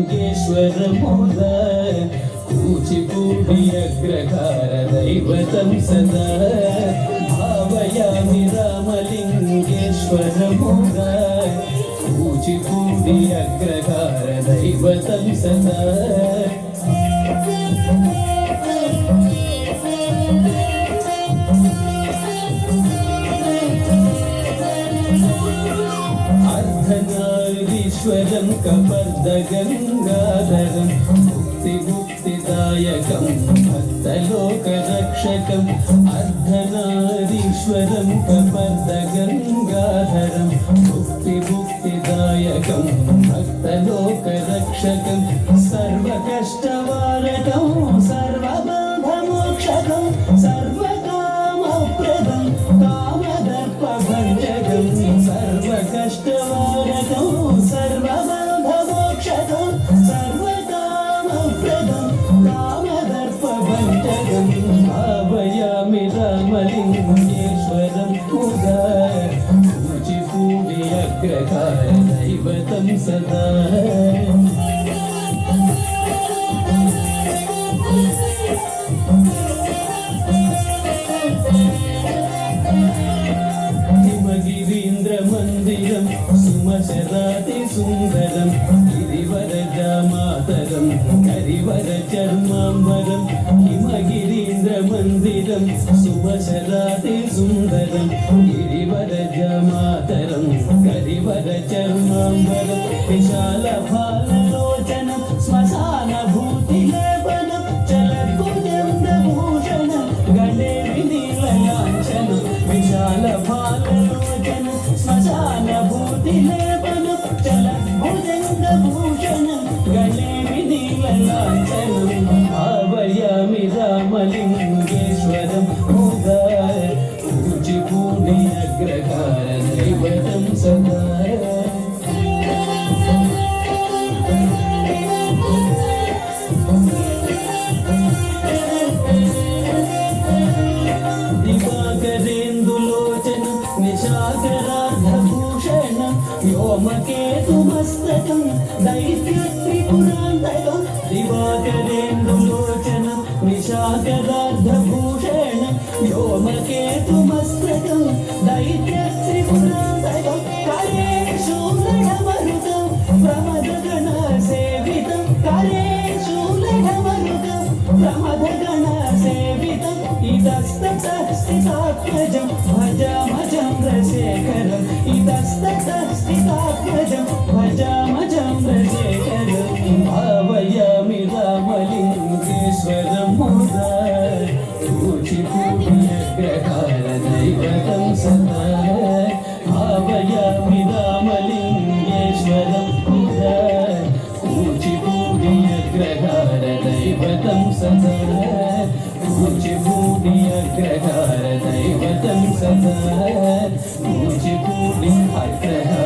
రామలింగేశ్వరముద కూచిపూడి అగ్రహార దైవతం సదా భావయామి రామలింగేశ్వరముద కూచిపూడి అగ్రహార దైవతం సదా అర్ధనారీశ్వరం కపర్దగంగాధరం ముక్తిదాయకం భక్తలోకరక్షకం అర్ధనారీశ్వరం కపర్దగంగాధరం ముక్తిదాయకం భక్తలోకరక్షకం సర్వకష్టవారకం సర్వబంధమోక్షకం సర్వకామప్రదం కామదర్పభంజకం సర్వకష్టవారకం సర్వబంధమోక్షకం సర్వకామప్రదం కామదర్పభంజకం భావయామి రామలింగేశ్వరం ముదా కూచిపూడి అగ్రహార దైవతం సదా హిమగిరీంద్రమందిరం సుమశరాతి సుందరం గిరివరజామాతరం కరివర చర్మాంబరం హిమగిరీంద్రమందిరం సుమశరాతి సుందరం గిరివరజామాతరం కరివర చర్మాంబరం విశాల భాలలోచనం శ్మశాన భూతిలేపనం చలద్భుజంగభూషణం గణే వినీలలాంఛనం విశాల భాలలోచనం శ్మశాన భూతిలేపనం చలద్భుజంగభూషణం గణే వినీలలాంఛనం భావయామి రామలింగేశ్వరం ముదా కూచిపూడి అగ్రహార దైవతం సదా దివాకరేందులోచనం నిశాకరార్ధభూషణం వ్యోమకేతుమస్తకం దైత్యత్రిపురాంతకం దివాకరేందులోచనం నిశాకరార్ధభూషణం వ్యోమకేతుమస్తకం దైత్యత్రిపురాంతకం కరే శూలమరుతం ప్రమదగణ సేవితం కరే శూలమరుతం ప్రమదగణ సేవితం ఇతస్తతస్థితాత్మజం భజామచంద్రశేఖరం ఇతస్తతస్థితాత్మజం భజామచంద్రశేఖరం భావయామి రామలింగేశ్వరం ముదా కూచిపూడి అగ్రహార దైవతం సదా భావయామి రామలింగేశ్వరం ముదా కూచిపూడి అగ్రహార దైవతం సదా కూచిపూడి అగ్రహార దైవతం సదా కూచిపూడి అగ్రహార